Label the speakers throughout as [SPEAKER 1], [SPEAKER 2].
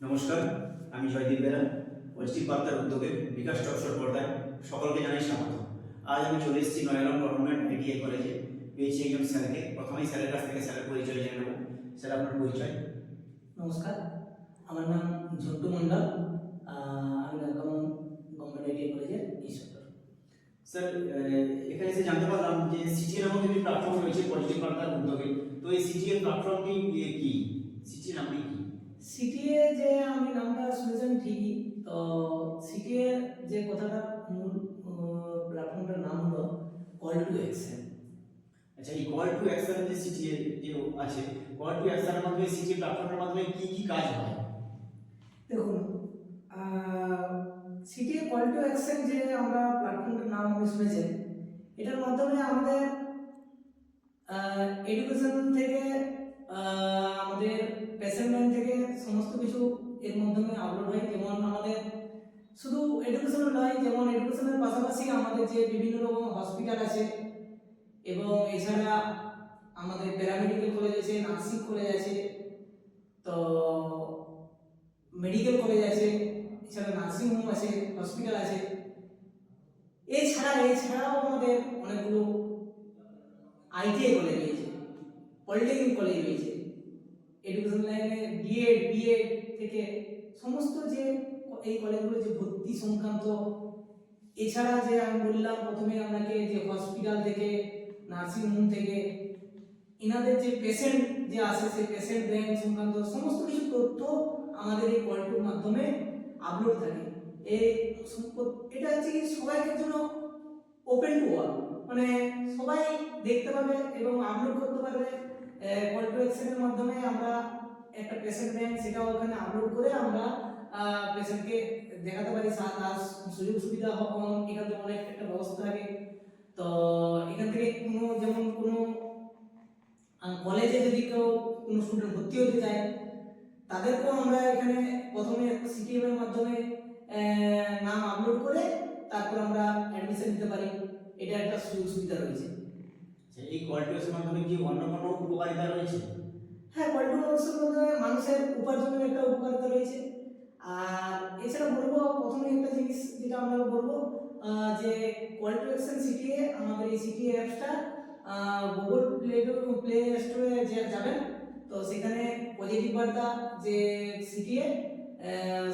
[SPEAKER 1] নমস্কার, আমি জয়দীপ বেরা। পজিটিভ বার্তার উদ্যোগে বিকাশ টকশোর পর্দায় সকলকে জানাই স্বাগত। আজ আমি চলে এসেছি নয়াগ্রাম গভর্নমেন্ট আইটিআই কলেজে। পেয়েছি একজন স্যারকে। প্রথমেই স্যারের কাছ থেকে স্যারের পরিচয় জেনে নেব। স্যার, আপনার পরিচয়?
[SPEAKER 2] নমস্কার, আমার নাম ঝন্টু মণ্ডল। আমি নয়াগ্রাম গভর্নমেন্ট আইটিআই কলেজের ইনস্ট্রাক্টর।
[SPEAKER 1] স্যার, এখানে এসে জানতে পারলাম যে সিটি নামক একটি প্ল্যাটফর্ম রয়েছে পজিটিভ বার্তার উদ্যোগে। তো এই সিটি এর প্ল্যাটফর্মটি কি? সিটি নামটি কি?
[SPEAKER 2] সিটিএ যে আমি নামটা শুনেছেন ঠিকই, তো সিটিএ যে কথাটা মূল প্ল্যাটফর্মটার নাম হলো কল টু অ্যাকশন।
[SPEAKER 1] আচ্ছা, এই কল টু অ্যাকশন যে সিটি এর যে আছে, কল টু অ্যাকশনের মাধ্যমে সিটি প্ল্যাটফর্মের মাধ্যমে কি কি কাজ হয়?
[SPEAKER 2] দেখুন, সিটিএ কল টু অ্যাকশন যে আমরা প্ল্যাটফর্মটার নাম আপনি শুনেছেন, এটার মাধ্যমে আমাদের এডুকেশন থেকে আমাদের পেশেন্ট থেকে সমস্ত কিছু এর মাধ্যমে আপলোড হয়। যেমন আমাদের শুধু এডুকেশন নয়, যেমন এডুকেশনের পাশাপাশি আমাদের যে বিভিন্ন রকম হসপিটাল আছে এবং এছাড়া আমাদের প্যারামেডিক্যাল কলেজ আছে, নার্সিং কলেজ আছে, তো মেডিকেল কলেজ আছে, এছাড়া নার্সিং হোম আছে, হসপিটাল আছে। এছাড়াও আমাদের অনেকগুলো আইটিআই কলেজ রয়েছে, পলিটেকনিক কলেজ রয়েছে, এডুকেশন লাইনে ডিএড বিএড থেকে সমস্ত যে এই কলেজগুলো যে ভর্তি সংক্রান্ত, এছাড়া যে আমি বললাম প্রথমে আপনাকে যে হসপিটাল থেকে, নার্সিং হোম থেকে ইনাদের যে পেশেন্ট যে আসে সেই পেশেন্ট ব্যাংক সংক্রান্ত সমস্ত কিছু তথ্য আমাদের এই কলটির মাধ্যমে আপলোড থাকে। এটা হচ্ছে কি সবাইকে জন্য ওপেন টু অল, মানে সবাই দেখতে পাবে এবং আপলোড করতে পারবে। কল টু অ্যাকশনের মাধ্যমে আমরা একটা পেশেন্ট ব্যাংক সেটাও ওখানে আপলোড করে আমরা পেশেন্টকে দেখাতে পারি তার সুযোগ সুবিধা এখান থেকে অনেক একটা ব্যবস্থা থাকে। তো এখান থেকে যেমন কোনো কলেজে যদি কেউ কোনো স্টুডেন্ট ভর্তি হতে চায়, তাদেরকেও আমরা এখানে প্রথমে সিটিএম এর মাধ্যমে নাম আপলোড করে তারপর আমরা অ্যাডমিশন নিতে পারি। এটা একটা সুযোগ সুবিধা রয়েছে।
[SPEAKER 1] এই কল টু অ্যাকশনের মাধ্যমে কি অন্য কোনো উপকারিতা রয়েছে?
[SPEAKER 2] হ্যাঁ, কল টু অ্যাকশনের মাধ্যমে মানুষের উপার্জনের একটা উপকারিতা রয়েছে। আর এছাড়া বলবো প্রথমে একটা জিনিস যেটা আমরা বলবো, যে কল টু অ্যাকশন সিটিএ, আমাদের এই সিটিএ অ্যাপসটা গুগল প্লে স্টোরে যাবেন, তো সেখানে পজিটিভ বার্তা যে সিটিএ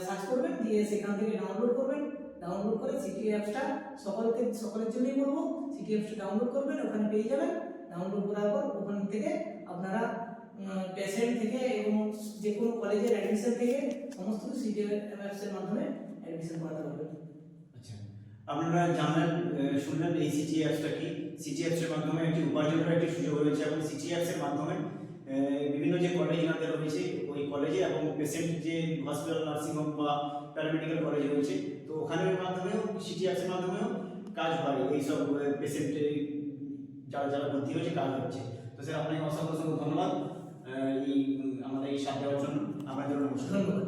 [SPEAKER 2] সার্চ করবেন, দিয়ে সেখান থেকে ডাউনলোড করবেন। ডাউনলোড করে সিটিএ অ্যাপসটা সকলের জন্যই বলবো, সিটিএ অ্যাপসটা ডাউনলোড করবেন, ওখানে পেয়ে যাবেন। ডাউনলোড করার পর ওখান থেকে আপনারা পেশেন্ট থেকে এবং যে কোনো কলেজের অ্যাডমিশন থেকে সমস্ত সিটিএ অ্যাপসের মাধ্যমে অ্যাডমিশন করাতে পারবেন।
[SPEAKER 1] আচ্ছা, আপনারা জানলেন, শুনলেন এই সিটি অ্যাপসটা কি। সিটি অ্যাপসের মাধ্যমে একটি উপার্জনের একটি সুযোগ রয়েছে এবং সিটি অ্যাপসের মাধ্যমে বিভিন্ন যে কলেজ আমাদের রয়েছে ওই কলেজে এবং পেশেন্ট যে হসপিটাল, নার্সিং হোম বা প্যারামেডিক্যাল কলেজ রয়েছে, তো ওখানের মাধ্যমেও সিটি অ্যাপসের মাধ্যমেও কাজ হয়। এইসব পেশেন্টে যারা যারা ভর্তি হয়েছে কাজ হচ্ছে। তো স্যার, আপনাকে অসংখ্য অসংখ্য ধন্যবাদ এই আমাদের এই সাথ দেওয়ার জন্য। আপনাদের নমস্কার।
[SPEAKER 2] ধন্যবাদ।